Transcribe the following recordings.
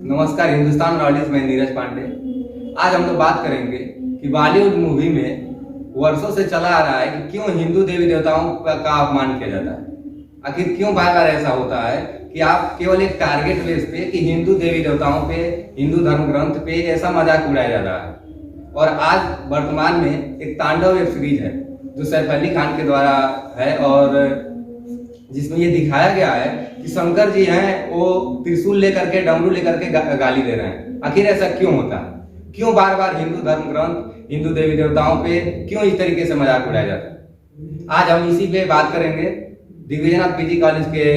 नमस्कार, हिंदुस्तान नॉलेज में नीरज पांडे। आज हम लोग बात करेंगे कि बॉलीवुड मूवी में वर्षों से चला आ रहा है कि क्यों हिंदू देवी देवताओं का अपमान किया जाता है। आखिर क्यों बार बार ऐसा होता है कि आप केवल एक टारगेट बेस पे कि हिंदू देवी देवताओं पे, हिंदू धर्म ग्रंथ पे ऐसा मजाक उड़ाया जा रहा है। और आज वर्तमान में एक तांडव वेब सीरीज है जो सैफ अली खान के द्वारा है और जिसमें ये दिखाया गया है कि शंकर जी हैं वो त्रिशूल लेकर के, डमरू लेकर के गाली दे रहे हैं। आखिर ऐसा क्यों होता है? क्यों बार बार हिंदू धर्म ग्रंथ, हिंदू देवी देवताओं पे क्यों इस तरीके से मजाक उड़ाया जाता है? आज हम इसी पे बात करेंगे। दिग्विजयनाथ पीजी कॉलेज के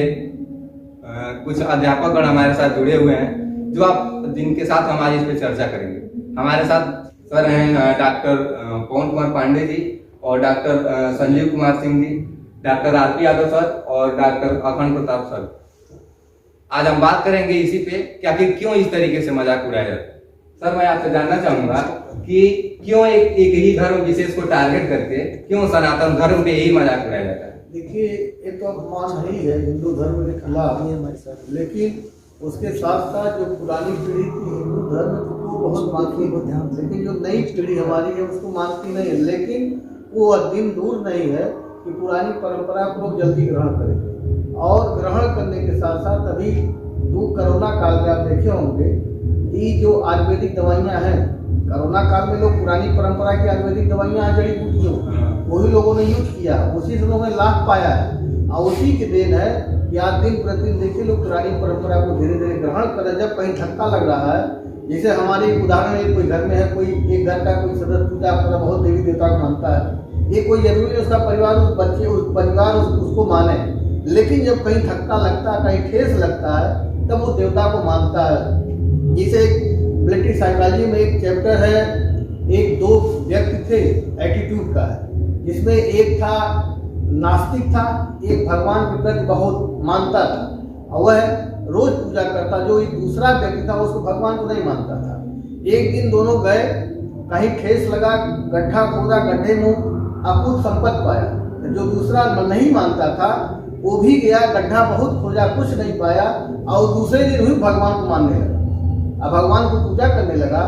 कुछ अध्यापकगण हमारे साथ जुड़े हुए हैं जिनके साथ हम आज इस पे चर्चा करेंगे। हमारे साथ सर हैं डॉक्टर पवन कुमार पांडे जी और doctor Sanjeev Kumar Singh ji, doctor RP Yadav sir और डॉक्टर अखंड प्रताप सर। आज हम बात करेंगे इसी पे कि आखिर क्यों इस तरीके से मजाक उड़ाया जाता है। सर, मैं आपसे जानना चाहूंगा कि क्यों एक ही धर्म विशेष को टारगेट करके क्यों सनातन धर्म पे यही मजाक उड़ाया जाता है? देखिए, ये तो अपमान नहीं है हिंदू धर्म के खिलाफ, लेकिन उसके साथ साथ जो पुरानी पीढ़ी थी हिंदू धर्म को बहुत मानती है, लेकिन जो नई पीढ़ी हमारी है उसको मानती नहीं है। लेकिन वो दिन दूर नहीं है कि पुरानी परंपरा को लोग जल्दी ग्रहण करेंगे। और ग्रहण करने के साथ साथ अभी कोरोना काल में आप देखे होंगे कि जो आयुर्वेदिक दवाइयाँ हैं, कोरोना काल में लोग पुरानी परंपरा की आयुर्वेदिक दवाइयाँ जड़ी बूटियों वही लोगों ने यूज किया, उसी से लोगों ने लाभ पाया है। और उसी के देन है कि आज दिन प्रतिदिन देखिए लोग पुरानी परंपरा को धीरे धीरे ग्रहण कर रहे। जब कहीं धक्का लग रहा है, जैसे हमारी उदाहरण है, कोई घर में है, कोई एक घर का कोई सदस्य पूजा कर बहुत देवी देवता को मानता है, ये कोई जरूरी है उसका परिवार उस परिवार उसको माने। लेकिन जब कहीं धक्का लगता है, कहीं ठेस लगता है, तब वो देवता को मानता है। जैसे मिलिट्री साइकोलॉजी में एक चैप्टर है, एक दो व्यक्ति थे, एटीट्यूड का है, जिसमें एक था नास्तिक था, एक भगवान के प्रति बहुत मानता था और वह रोज पूजा करता। जो एक दूसरा व्यक्ति था उसको भगवान को नहीं मानता था। एक दिन दोनों गए, कहीं ठेस लगा, गड्ढा खोदा, गड्ढे में अकुत संपत्ति पाया। जो दूसरा नहीं मानता था वो भी गया, गड्ढा बहुत खोजा, कुछ नहीं पाया और दूसरे दिन भी भगवान को मानने लगा। अब भगवान को पूजा करने लगा,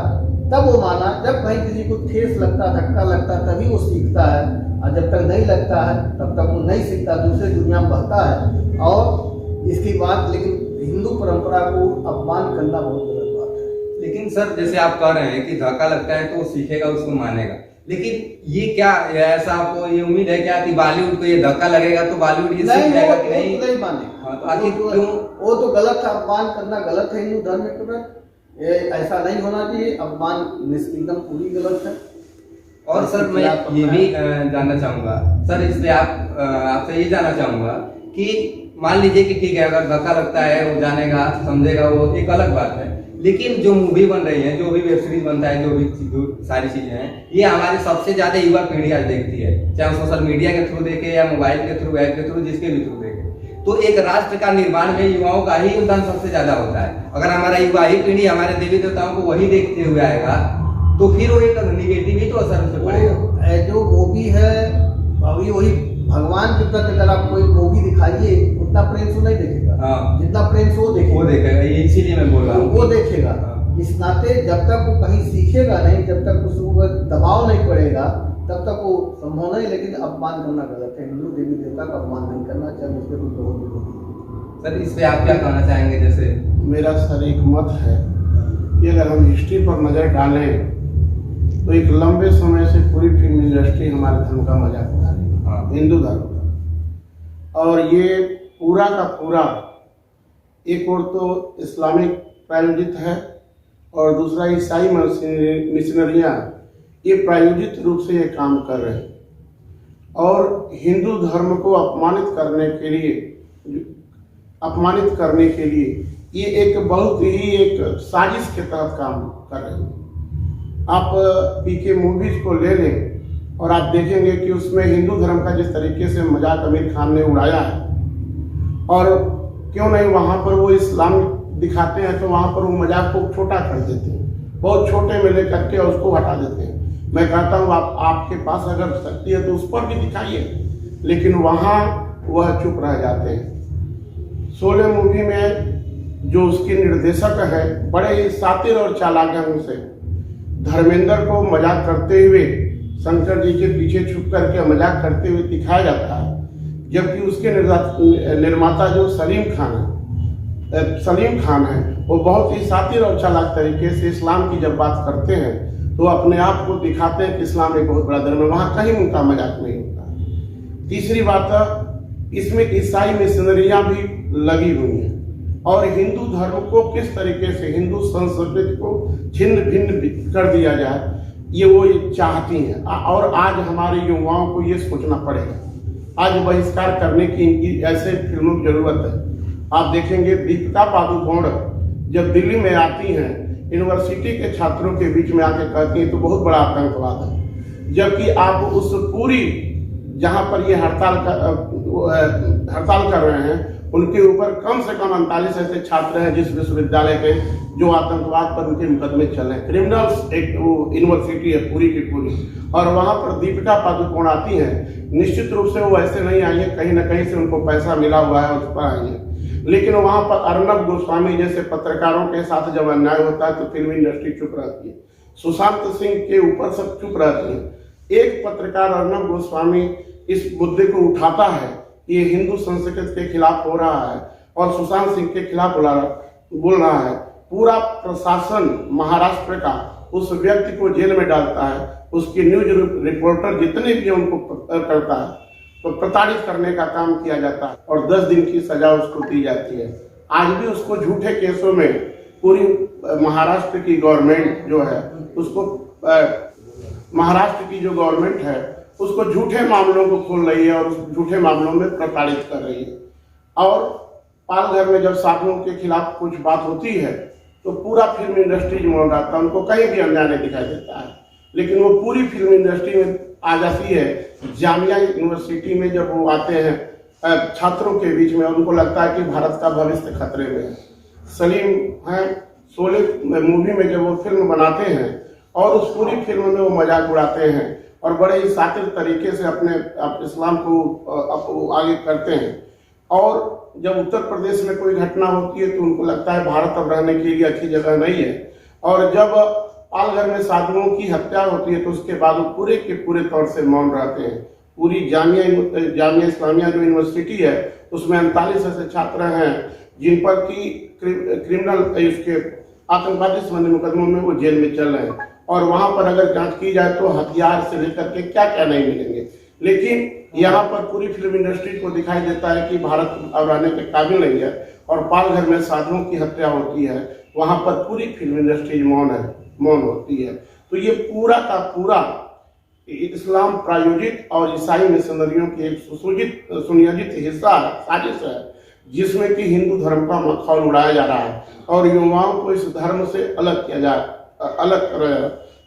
तब वो माना। जब कहीं किसी को ठेस लगता, धक्का लगता, तभी वो सीखता है, और जब तक नहीं लगता है तब तक वो नहीं सीखता, दूसरे दुनिया में बहता है। और इसकी बात, लेकिन हिंदू परंपरा को अपमान करना बहुत गलत बात है। लेकिन सर, जैसे आप कह रहे हैं कि धक्का लगता है तो वो सीखेगा, उसको मानेगा, लेकिन ये क्या ऐसा आपको ये उम्मीद है क्या कि बॉलीवुड को ये धक्का लगेगा तो बॉलीवुड ये सीख जाएगा कि नहीं मानेगा? हाँ, तो आखिर क्यों? वो तो गलत है, अपमान करना गलत है हिंदू धर्म के प्रति। ऐसा नहीं होना चाहिए, अपमान एकदम पूरी गलत है। और सर, मैं ये भी जानना चाहूंगा सर, इसलिए आपसे ये जानना चाहूंगा कि मान लीजिए कि ठीक है, अगर धक्का लगता है वो जानेगा, समझेगा, वो एक अलग बात है। लेकिन जो मूवी बन रही है, जो भी वेब सीरीज बनता है, जो सारी चीजें हैं, ये हमारे सबसे ज्यादा युवा पीढ़ी आज देखती है, चाहे सोशल मीडिया के थ्रू देखे या मोबाइल के थ्रू, ऐप के थ्रू, जिसके भी थ्रू देखे। तो एक राष्ट्र का निर्माण में युवाओं का ही योगदान सबसे ज्यादा होता है। अगर हमारा युवा ही पीढ़ी हमारे देवी देवताओं को वही देखते हुए आएगा तो फिर वो एक निगेटिव ही तो असर से पड़ेगा। जो मूवी है अभी वही भगवान के प्रति, अगर आप कोई मूवी दिखाइए उतना प्रेम से नहीं देखेगा। हाँ, जितना प्रेम से वो देखेगा, इसीलिए मैं बोल रहा हूँ वो देखेगा। इस नाते जब तक वो कहीं सीखेगा नहीं, जब तक उसको दबाव नहीं पड़ेगा, तब तक वो संभव नहीं। लेकिन अपमान करना गलत है, हिंदू देवी देवता का अपमान नहीं करना चाहिए, उसके कुछ बहुत जरूरी। सर, इस पे आप क्या कहना चाहेंगे? जैसे मेरा सर एक मत है कि अगर हम हिस्ट्री पर नजर डालें तो एक लंबे समय से पूरी फिल्म इंडस्ट्री हमारे धर्म का मजाक उड़ा रही है, हिंदू धर्म का। और ये पूरा का पूरा एक और तो इस्लामिक प्रायोजित है और दूसरा ईसाई मिशनरियाँ ये प्रायोजित रूप से ये काम कर रहे हैं। और हिंदू धर्म को अपमानित करने के लिए ये एक बहुत ही एक साजिश के तहत काम कर रहे हैं। आप पीके मूवीज को ले लें और आप देखेंगे कि उसमें हिंदू धर्म का जिस तरीके से मजाक आमिर खान ने उड़ाया है, और क्यों नहीं वहाँ पर वो इस्लाम दिखाते हैं तो वहाँ पर वो मजाक को छोटा कर देते हैं, बहुत छोटे में लेकर के उसको हटा देते हैं। मैं कहता हूँ आपके पास अगर शक्ति है तो उस पर भी दिखाइए, लेकिन वहाँ वह चुप रह जाते हैं। शोले मूवी में जो उसके निर्देशक है, बड़े ही शातिर और चालाक ढंग से धर्मेंद्र को मजाक करते हुए शंकर जी के पीछे छुप करके मजाक करते हुए दिखाया जाता है, जबकि उसके निर्माता जो सलीम खान है वो बहुत ही शातिर और चालाक तरीके से इस्लाम की जब बात करते हैं तो अपने आप को दिखाते हैं कि इस्लाम एक बहुत बड़ा धर्म है, वहाँ कहीं उनका मजाक नहीं होता। तीसरी बात, इसमें ईसाई मिशनरियाँ भी लगी हुई हैं और हिंदू धर्म को किस तरीके से, हिंदू संस्कृति को छिन्न भिन्न कर दिया जाए, ये वो चाहती हैं। और आज हमारे युवाओं को ये सोचना पड़ेगा, आज बहिष्कार करने की इनकी ऐसे फिल्मों की जरूरत है। आप देखेंगे दीपिका पादुकोण जब दिल्ली में आती हैं, यूनिवर्सिटी के छात्रों के बीच में आके कहती हैं तो बहुत बड़ा आतंकवाद है, जबकि आप उस पूरी जहां पर ये हड़ताल कर रहे हैं उनके ऊपर कम से कम 39 ऐसे छात्र हैं जिस विश्वविद्यालय के जो आतंकवाद पर उनके मुकदमे चल रहे हैं। क्रिमिनल्स एक वो यूनिवर्सिटी है पूरी की पूरी, और वहां पर दीपिका पादुकोण आती हैं। निश्चित रूप से वो ऐसे नहीं आई है, कहीं ना कहीं से उनको पैसा मिला हुआ है, उस पर आई है। लेकिन वहां पर अर्नब गोस्वामी जैसे पत्रकारों के साथ जब अन्याय होता है तो फिल्म इंडस्ट्री चुप रहती है। सुशांत सिंह के ऊपर सब चुप रहती है। एक पत्रकार अर्नब गोस्वामी इस मुद्दे को उठाता है कि ये हिंदू संस्कृति के खिलाफ हो रहा है और सुशांत सिंह के खिलाफ बोल रहा है। पूरा प्रशासन महाराष्ट्र का उस व्यक्ति को जेल में डालता है, उसके न्यूज रिपोर्टर जितने भी उनको करता है तो प्रताड़ित करने का काम किया जाता है और 10 दिन की सजा उसको दी जाती है। आज भी उसको झूठे केसों में पूरी महाराष्ट्र की गवर्नमेंट जो है उसको महाराष्ट्र की जो गवर्नमेंट है उसको झूठे मामलों को खोल रही है और उस झूठे मामलों में प्रताड़ित कर रही है। और पालघर में जब साथियों के खिलाफ कुछ बात होती है तो पूरा फिल्म इंडस्ट्री मौन रहता है, उनको कहीं भी अन्याय नहीं दिखाई देता है। लेकिन वो पूरी फिल्म इंडस्ट्री में आ जाती है जामिया यूनिवर्सिटी में जब वो आते हैं छात्रों के बीच में, उनको लगता है कि भारत का भविष्य खतरे में है। सलीम हैं शोले मूवी में जब वो फिल्म बनाते हैं और उस पूरी फिल्म में वो मजाक उड़ाते हैं और बड़े ही शातिर तरीके से अपने इस्लाम को आगे करते हैं। और जब उत्तर प्रदेश में कोई घटना होती है तो उनको लगता है भारत अब रहने के लिए अच्छी जगह नहीं है। और जब पालघर में साधुओं की हत्या होती है तो उसके बाद वो पूरे के पूरे तौर से मौन रहते हैं। पूरी जामिया इस्लामिया जो यूनिवर्सिटी है उसमें 39 ऐसे छात्र हैं जिन पर की क्रिमिनल इसके आतंकवादी संबंधी मुकदमों में वो जेल में चल रहे हैं और वहां पर अगर जांच की जाए तो हथियार से लेकर के क्या क्या नहीं मिलेंगे। लेकिन यहाँ पर पूरी फिल्म इंडस्ट्री को दिखाई देता है कि भारत अब रहने के काबिल नहीं है और पालघर में साधुओं की हत्या होती है, वहां पर पूरी फिल्म इंडस्ट्री मौन होती है। तो ये पूरा का पूरा इस्लाम प्रायोजित और ईसाई मिशनरियों की एक सुनियोजित हिस्सा साजिश है जिसमें कि हिंदू धर्म का मखौल उड़ाया जा रहा है और युवाओं को इस धर्म से अलग किया जाए।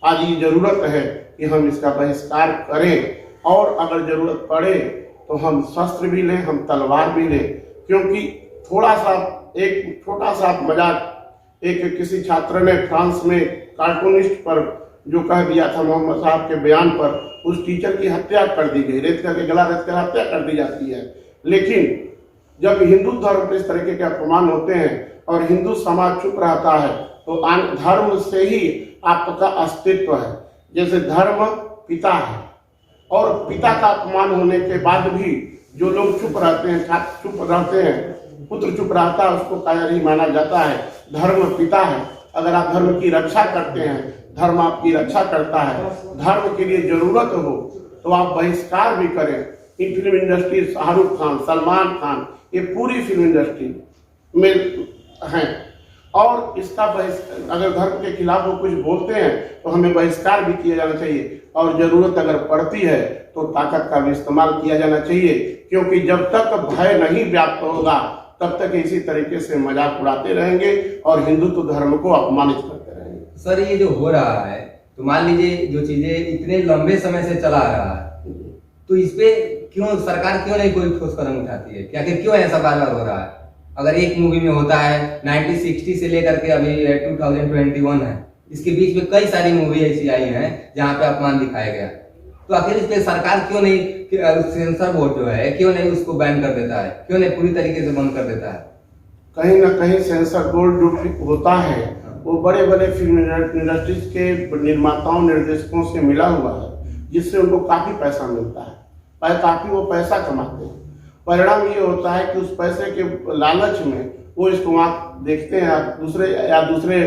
आज ये जरूरत है कि हम इसका बहिष्कार करें और अगर जरूरत पड़े तो हम शस्त्र भी लें, हम तलवार भी लें, क्योंकि एक छोटा सा मजाक एक किसी छात्र ने फ्रांस में कार्टूनिस्ट पर जो कह दिया था मोहम्मद साहब के बयान पर, उस टीचर की हत्या कर दी गई, रेत करके गला रेत कर हत्या कर दी जाती है। लेकिन जब हिंदू धर्म पर इस तरीके के अपमान होते हैं और हिंदू समाज चुप रहता है तो धर्म से ही आपका अस्तित्व है। जैसे धर्म पिता है और पिता का अपमान होने के बाद भी जो लोग चुप रहते हैं, छात्र चुप रहते हैं, पुत्र चुप रहता है, उसको कायर ही माना जाता है। धर्म पिता है, अगर आप धर्म की रक्षा करते हैं, धर्म आपकी रक्षा करता है, धर्म के लिए जरूरत हो तो आप बहिष्कार भी करें। इन फिल्म इंडस्ट्री शाहरुख खान, सलमान खान, ये पूरी फिल्म इंडस्ट्री में हैं और इसका अगर धर्म के खिलाफ वो कुछ बोलते हैं तो हमें बहिष्कार भी किया जाना चाहिए और जरूरत अगर पड़ती है तो ताकत का भी इस्तेमाल किया जाना चाहिए, क्योंकि जब तक भय नहीं व्याप्त होगा तब तक इसी तरीके से मजाक उड़ाते रहेंगे और हिंदुत्व धर्म को अपमानित करते रहेंगे। सर ये जो हो रहा है तो मान लीजिए जो चीजें इतने लंबे समय से चला आ रहा है तो इस पे सरकार क्यों नहीं कोई ठोस कदम उठाती है? क्या क्यों ऐसा बार बार हो रहा है? अगर एक मूवी में होता है 1960 से लेकर के अभी 2021 है, इसके बीच में कई सारी मूवी ऐसी आई हैं जहाँ पे अपमान दिखाया गया, तो आखिर इस पे सरकार क्यों नहीं, सेंसर बोर्ड जो है क्यों नहीं उसको बैन कर देता है, क्यों नहीं पूरी तरीके से बंद कर देता है? कहीं ना कहीं सेंसर बोर्ड होता है, वो बड़े बड़े फिल्म इंडस्ट्रीज के निर्माताओं निर्देशकों से मिला हुआ है, जिससे उनको काफ़ी पैसा मिलता है, काफ़ी वो पैसा कमाते हैं। परिणाम ये होता है कि उस पैसे के लालच में वो इसको वहाँ देखते हैं, दूसरे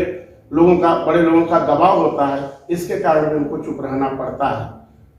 लोगों का, बड़े लोगों का दबाव होता है, इसके कारण उनको चुप रहना पड़ता है।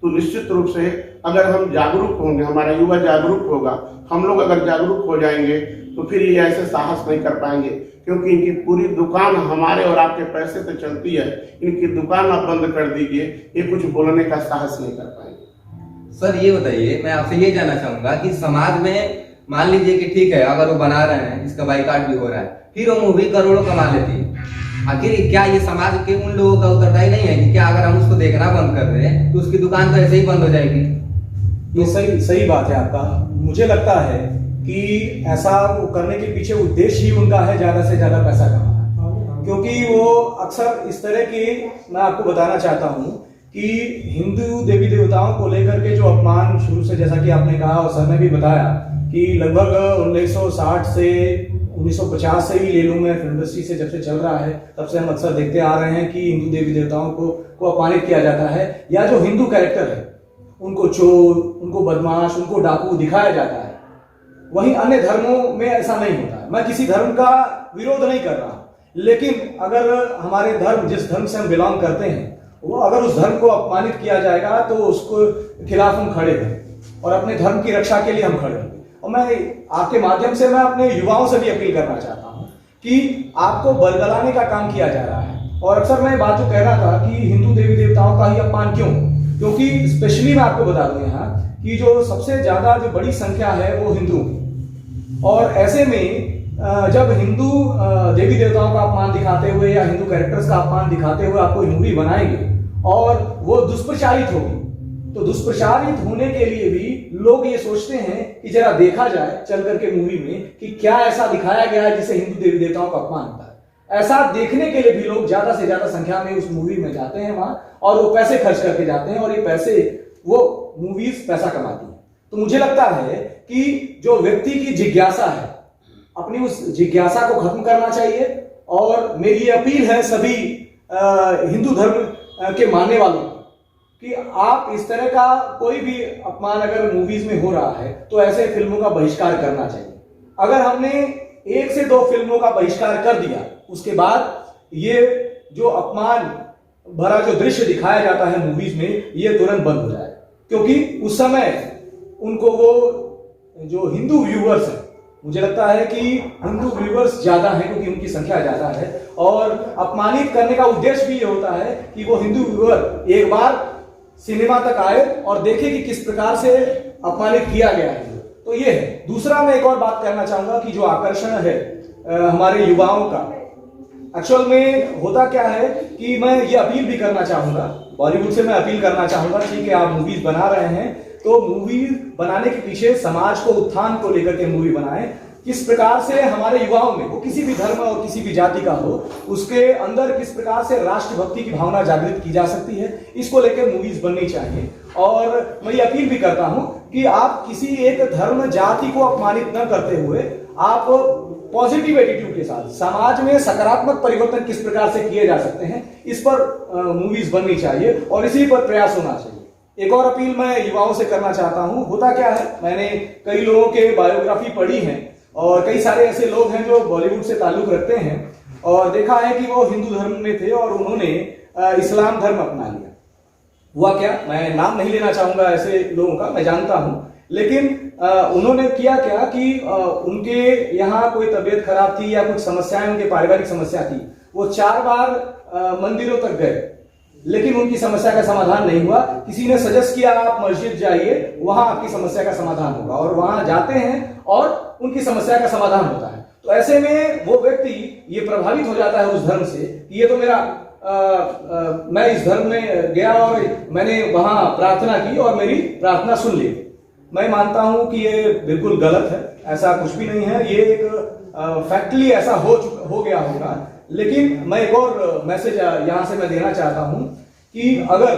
तो निश्चित रूप से अगर हम जागरूक होंगे, हमारा युवा जागरूक होगा, हम लोग अगर जागरूक हो जाएंगे तो फिर ये ऐसे साहस नहीं कर पाएंगे, क्योंकि इनकी पूरी दुकान हमारे और आपके पैसे से चलती है। इनकी दुकान आप बंद कर दीजिए, ये कुछ बोलने का साहस नहीं कर पाएंगे। सर ये बताइए, मैं आपसे ये जानना चाहूंगा कि समाज में मान लीजिए कि ठीक है, अगर वो बना रहे हैं, इसका बाइकाट भी हो रहा है, फिर वो मूवी करोड़ों कमा लेती है, आखिर क्या ये समाज के उन लोगों का उत्तरदायी नहीं है कि क्या अगर हम उसको देखना बंद कर दें तो उसकी दुकान तो ऐसे ही बंद हो जाएगी? ये सही बात है आपका। मुझे लगता है कि ऐसा वो करने के पीछे उद्देश्य ही उनका है ज्यादा से ज्यादा पैसा कमाना, क्योंकि वो अक्सर इस तरह की, मैं आपको बताना चाहता हूँ कि हिंदू देवी देवताओं को लेकर के जो अपमान शुरू से, जैसा कि आपने कहा और सर ने भी बताया कि लगभग 1960 से 1950 से ही ले लूं मैं, फिल्म इंडस्ट्री से जब से चल रहा है तब से हम अक्सर देखते आ रहे हैं कि हिंदू देवी देवताओं को अपमानित किया जाता है, या जो हिंदू कैरेक्टर है उनको चोर, उनको बदमाश, उनको डाकू दिखाया जाता है। वहीं अन्य धर्मों में ऐसा नहीं होता है। मैं किसी धर्म का विरोध नहीं कर रहा, लेकिन अगर हमारे धर्म, जिस धर्म से हम बिलोंग करते हैं, वो अगर उस धर्म को अपमानित किया जाएगा तो उसको खिलाफ हम खड़े हैं और अपने धर्म की रक्षा के लिए हम खड़े हैं। और मैं आपके माध्यम से मैं अपने युवाओं से भी अपील करना चाहता हूं कि आपको बलगलाने का काम किया जा रहा है। और अक्सर मैं बात जो कह रहा था कि हिंदू देवी देवताओं का ही अपमान क्यों, क्योंकि स्पेशली मैं आपको बता दूं यहाँ कि जो सबसे ज्यादा जो बड़ी संख्या है वो हिंदू की, और ऐसे में जब हिंदू देवी देवताओं का अपमान दिखाते हुए या हिंदू कैरेक्टर्स का अपमान दिखाते हुए आपको मूवी बनाएंगे और वो दुष्प्रचारित होगी, तो दुष्प्रचारित होने के लिए भी लोग ये सोचते हैं कि जरा देखा जाए चल करके मूवी में कि क्या ऐसा दिखाया गया है जिससे हिंदू देवी देवताओं का अपमान होता है। ऐसा देखने के लिए भी लोग ज्यादा से ज्यादा संख्या में उस मूवी में जाते हैं वहां, और वो पैसे खर्च करके जाते हैं, और ये पैसे, वो मूवीज पैसा कमाती है। तो मुझे लगता है कि जो व्यक्ति की जिज्ञासा है, अपनी उस जिज्ञासा को खत्म करना चाहिए। और मेरी ये अपील है सभी हिंदू धर्म के मानने वालों कि आप इस तरह का कोई भी अपमान अगर मूवीज में हो रहा है तो ऐसे फिल्मों का बहिष्कार करना चाहिए। अगर हमने 1 से 2 फिल्मों का बहिष्कार कर दिया, उसके बाद ये जो अपमान भरा जो दृश्य दिखाया जाता है मूवीज में, ये तुरंत बंद हो जाए, क्योंकि उस समय उनको वो जो हिंदू व्यूअर्स हैं, मुझे लगता है कि हिंदू व्यूअर्स ज्यादा हैं क्योंकि उनकी संख्या ज्यादा है, और अपमानित करने का उद्देश्य भी ये होता है कि वो हिंदू व्यूअर एक बार सिनेमा तक आए और देखे कि किस प्रकार से अपमानित किया गया है। तो ये है। दूसरा मैं एक और बात कहना चाहूंगा कि जो आकर्षण है हमारे युवाओं का, एक्चुअल में होता क्या है कि मैं ये अपील भी करना चाहूंगा, बॉलीवुड से मैं अपील करना चाहूंगा, ठीक है आप मूवीज बना रहे हैं तो मूवीज बनाने के पीछे समाज को, उत्थान को लेकर के मूवी बनाएं। किस प्रकार से हमारे युवाओं में, वो किसी भी धर्म और किसी भी जाति का हो, उसके अंदर किस प्रकार से राष्ट्रभक्ति की भावना जागृत की जा सकती है, इसको लेकर मूवीज बननी चाहिए। और मैं ये अपील भी करता हूं कि आप किसी एक धर्म जाति को अपमानित न करते हुए आप पॉजिटिव एटीट्यूड के साथ समाज में सकारात्मक परिवर्तन किस प्रकार से किए जा सकते हैं, इस पर मूवीज बननी चाहिए और इसी पर प्रयास होना चाहिए। एक और अपील मैं युवाओं से करना चाहता हूं। होता क्या है, मैंने कई लोगों के बायोग्राफी पढ़ी है और कई सारे ऐसे लोग हैं जो बॉलीवुड से ताल्लुक रखते हैं, और देखा है कि वो हिंदू धर्म में थे और उन्होंने इस्लाम धर्म अपना लिया। हुआ क्या, मैं नाम नहीं लेना चाहूंगा ऐसे लोगों का, मैं जानता हूं, लेकिन उन्होंने किया क्या कि उनके यहाँ कोई तबीयत खराब थी या कुछ समस्याएं, उनके पारिवारिक समस्या थी, वो 4 बार मंदिरों तक गए, लेकिन उनकी समस्या का समाधान नहीं हुआ। किसी ने सजेस्ट किया आप मस्जिद जाइए, वहां आपकी समस्या का समाधान होगा, और वहां जाते हैं और उनकी समस्या का समाधान होता है। तो ऐसे में वो व्यक्ति ये प्रभावित हो जाता है उस धर्म से कि ये तो मेरा मैं इस धर्म में गया और मैंने वहां प्रार्थना की और मेरी प्रार्थना सुन ली। मैं मानता हूं कि ये बिल्कुल गलत है, ऐसा कुछ भी नहीं है, ये एक फैक्टली ऐसा हो गया होगा। लेकिन मैं एक और मैसेज यहां से मैं देना चाहता हूं कि अगर,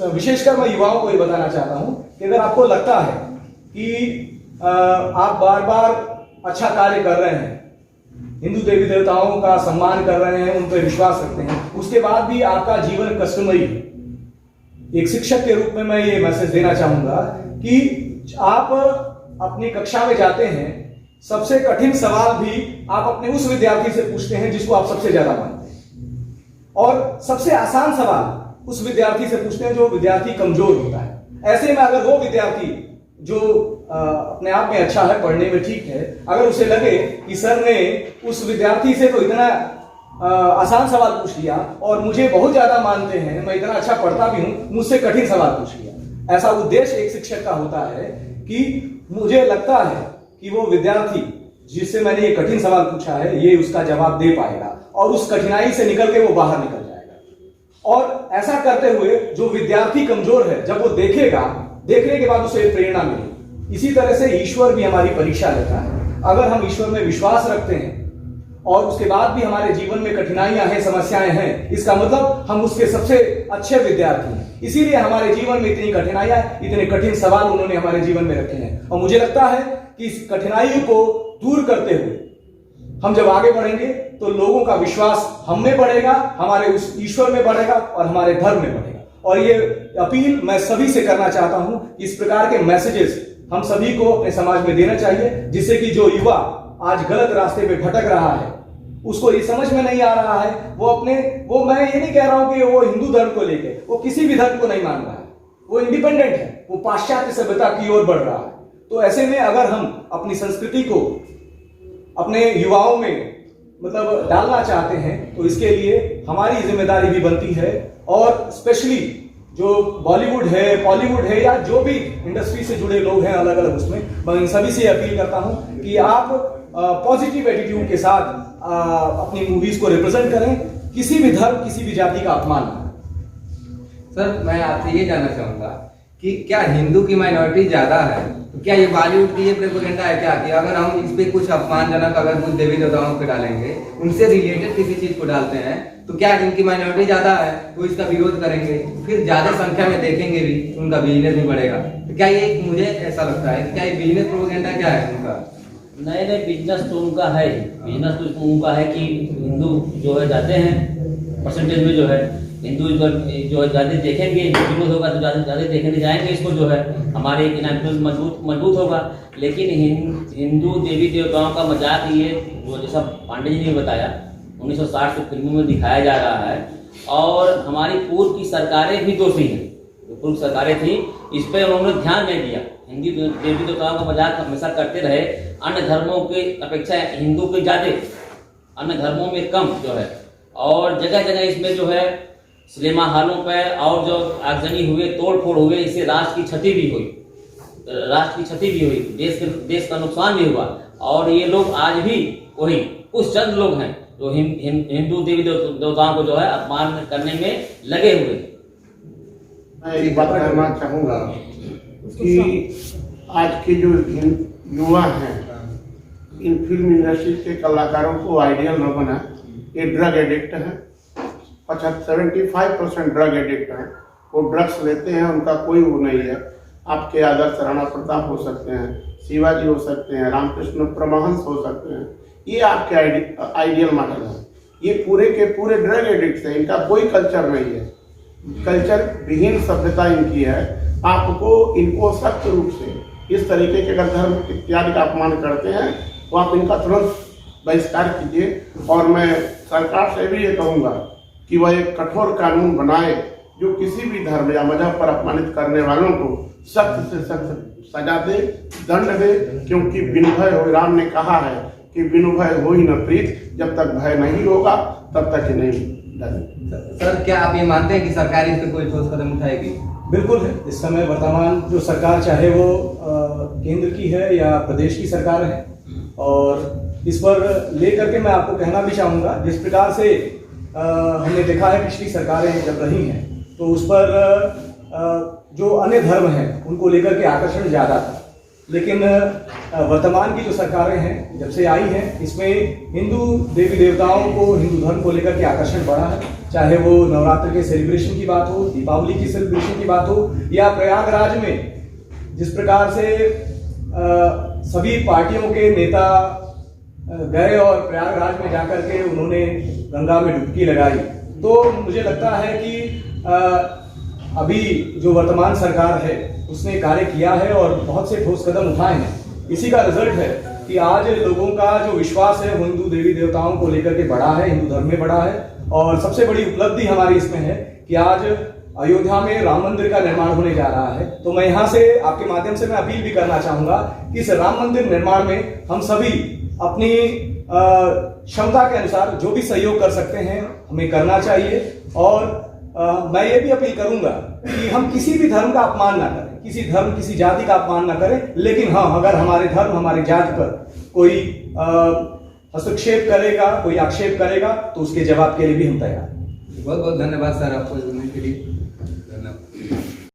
विशेषकर मैं युवाओं को ये बताना चाहता हूं कि अगर आपको लगता है कि आप बार बार अच्छा कार्य कर रहे हैं हिंदू देवी देवताओं का सम्मान कर रहे हैं, उन पर विश्वास रखते हैं, उसके बाद भी आपका जीवन कष्टमयी है। एक शिक्षक के रूप में मैं ये मैसेज देना चाहूंगा कि आप अपनी कक्षा में जाते हैं, सबसे कठिन सवाल भी आप अपने उस विद्यार्थी से पूछते हैं जिसको आप सबसे ज्यादा मानते हैं, और सबसे आसान सवाल उस विद्यार्थी से पूछते हैं जो विद्यार्थी कमजोर होता है। ऐसे में अगर वो विद्यार्थी जो अपने आप में अच्छा है, पढ़ने में ठीक है, अगर उसे लगे कि सर ने उस विद्यार्थी से तो इतना आसान सवाल पूछ लिया और मुझे बहुत ज्यादा मानते हैं, मैं इतना अच्छा पढ़ता भी हूं, मुझसे कठिन सवाल पूछ लिया, ऐसा उद्देश्य एक शिक्षक का होता है कि मुझे लगता है कि वो विद्यार्थी जिससे मैंने ये कठिन सवाल पूछा है ये उसका जवाब दे पाएगा और उस कठिनाई से निकल के वो बाहर निकल जाएगा। और ऐसा करते हुए जो विद्यार्थी कमजोर है, जब वो देखेगा, देखने के बाद उसे प्रेरणा मिलेगी। इसी तरह से ईश्वर भी हमारी परीक्षा लेता है। अगर हम ईश्वर में विश्वास रखते हैं और उसके बाद भी हमारे जीवन में कठिनाइयां हैं, समस्याएं हैं, इसका मतलब हम उसके सबसे अच्छे विद्यार्थी हैं। इसीलिए हमारे जीवन में इतनी कठिनाइयां, इतने कठिन सवाल उन्होंने हमारे जीवन में रखे हैं। और मुझे लगता है कि इस कठिनाई को दूर करते हुए हम जब आगे बढ़ेंगे तो लोगों का विश्वास हम में बढ़ेगा, हमारे उस ईश्वर में बढ़ेगा और हमारे धर्म में बढ़ेगा। और ये अपील मैं सभी से करना चाहता हूं, इस प्रकार के मैसेजेस हम सभी को अपने समाज में देना चाहिए, जिससे कि जो युवा आज गलत रास्ते पे भटक रहा है, उसको ये समझ में नहीं आ रहा है, वो मैं ये नहीं कह रहा हूं कि वो हिंदू धर्म को लेके, वो किसी भी धर्म को नहीं मान रहा है, वो इंडिपेंडेंट है, वो पाश्चात्य सभ्यता की ओर बढ़ रहा है। तो ऐसे में अगर हम अपनी संस्कृति को अपने युवाओं में मतलब डालना चाहते हैं तो इसके लिए हमारी जिम्मेदारी भी बनती है। और स्पेशली जो बॉलीवुड है, बॉलीवुड है, या जो भी इंडस्ट्री से जुड़े लोग हैं अलग अलग, उसमें मैं इन सभी से अपील करता हूं कि आप पॉजिटिव एटीट्यूड के साथ अपनी मूवीज को रिप्रेजेंट करें, किसी भी धर्म, किसी भी जाति का अपमान न करें। सर, मैं आपसे ये जानना चाहूंगा कि क्या हिंदू की माइनॉरिटी ज्यादा है, तो क्या ये बॉलीवुड की ये प्रोपेगेंडा है क्या कि अगर हम इस पे कुछ अपमानजनक अगर कुछ देवी देवताओं पे डालेंगे, उनसे रिलेटेड किसी चीज को डालते हैं, तो क्या इनकी माइनॉरिटी ज्यादा है तो इसका विरोध करेंगे, फिर ज्यादा संख्या में देखेंगे भी, उनका बिजनेस भी बढ़ेगा। तो क्या ये, मुझे ऐसा लगता है कि क्या ये बिजनेस प्रोपेगेंडा क्या है उनका? नहीं, बिजनेस तो उनका है ही। बिजनेस तो उनका है कि हिंदू जो है जाते हैं परसेंटेज में, जो है हिंदू जो ज़्यादा देखेंगे, विरोध होगा तो ज़्यादा देखने जाएंगे इसको, जो है हमारे इकोनॉमिक मजबूत होगा। लेकिन हिंदू देवी देवताओं का मजाक ये जो जैसा पांडे जी ने बताया 1960 से फिल्मों में दिखाया जा रहा है, और हमारी पूर्व की सरकारें भी दोषी हैं। जो पूर्व सरकारें थी इस पर उन्होंने ध्यान नहीं दिया, हिंदू देवी देवताओं का मजाक हमेशा करते रहे। अन्य धर्मों की अपेक्षा हिंदू के ज़्यादा, अन्य धर्मों में कम जो है। और जगह जगह इसमें जो है सिनेमा हॉलों पर और जो आगजनी हुए, तोड़ फोड़ हुए, इससे राष्ट्र की क्षति भी हुई, देश का नुकसान भी हुआ। और ये लोग आज भी वही कुछ चंद लोग हैं जो हिंदू देवी देवताओं को जो है अपमान करने में लगे हुए। मैं एक बात कहना चाहूँगा कि आज के जो युवा हैं, इन फिल्म इंडस्ट्री के कलाकारों को आइडियल न बना, ये ड्रग एडिक्ट हैं। 75% ड्रग एडिक्ट हैं, वो ड्रग्स लेते हैं, उनका कोई वो नहीं है। आपके आदर्श राणा प्रताप हो सकते हैं, शिवाजी हो सकते हैं, रामकृष्ण परमहंस हो सकते हैं, ये आपके आइडियल मॉडल है। ये पूरे के पूरे ड्रग एडिक्ट हैं, इनका कोई कल्चर नहीं है, कल्चर विहीन सभ्यता इनकी है। आपको इनको सख्त रूप से इस तरीके के अगर धर्म इत्यादि का अपमान करते हैं तो आप इनका तुरंत बहिष्कार कीजिए। और मैं सरकार से भी ये कहूँगा कि वह एक कठोर कानून बनाए जो किसी भी धर्म या मजहब पर अपमानित करने वालों को सख्त से सख्त सजा दे, दंड दे। क्योंकि बिनु भय हो, राम ने कहा है कि बिनु भय हो ही न प्रीत, जब तक भय नहीं होगा तब तक ही नहीं डरे। सर, क्या आप ये मानते हैं कि सरकार इस पर कोई ठोस कदम उठाएगी? बिल्कुल है। इस समय वर्तमान जो सरकार, चाहे वो केंद्र की है या प्रदेश की सरकार है, और इस पर लेकर के मैं आपको कहना भी चाहूँगा, जिस प्रकार से हमने देखा है पिछली सरकारें जब रही हैं, तो उस पर जो अन्य धर्म हैं उनको लेकर के आकर्षण ज़्यादा था। लेकिन वर्तमान की जो सरकारें हैं जब से आई हैं, इसमें हिंदू देवी देवताओं को, हिंदू धर्म को लेकर के आकर्षण बढ़ा है। चाहे वो नवरात्र के सेलिब्रेशन की बात हो, दीपावली की सेलिब्रेशन की बात हो, या प्रयागराज में जिस प्रकार से सभी पार्टियों के नेता गए और प्रयागराज में जाकर के उन्होंने गंगा में डुबकी लगाई। तो मुझे लगता है कि अभी जो वर्तमान सरकार है उसने कार्य किया है और बहुत से ठोस कदम उठाए हैं। इसी का रिजल्ट है कि आज लोगों का जो विश्वास है वो हिंदू देवी देवताओं को लेकर के बढ़ा है, हिंदू धर्म में बढ़ा है। और सबसे बड़ी उपलब्धि हमारी इसमें है कि आज अयोध्या में राम मंदिर का निर्माण होने जा रहा है। तो मैं यहाँ से आपके माध्यम से मैं अपील भी करना चाहूंगा कि इस राम मंदिर निर्माण में हम सभी अपनी क्षमता के अनुसार जो भी सहयोग कर सकते हैं हमें करना चाहिए। और मैं ये भी अपील करूंगा कि हम किसी भी धर्म का अपमान ना करें, किसी धर्म किसी जाति का अपमान ना करें, लेकिन हाँ, अगर हमारे धर्म हमारी जाति पर कोई हस्तक्षेप करेगा, कोई आक्षेप करेगा तो उसके जवाब के लिए भी हम तैयार हैं। बहुत बहुत धन्यवाद सर आपको जुड़ने के लिए।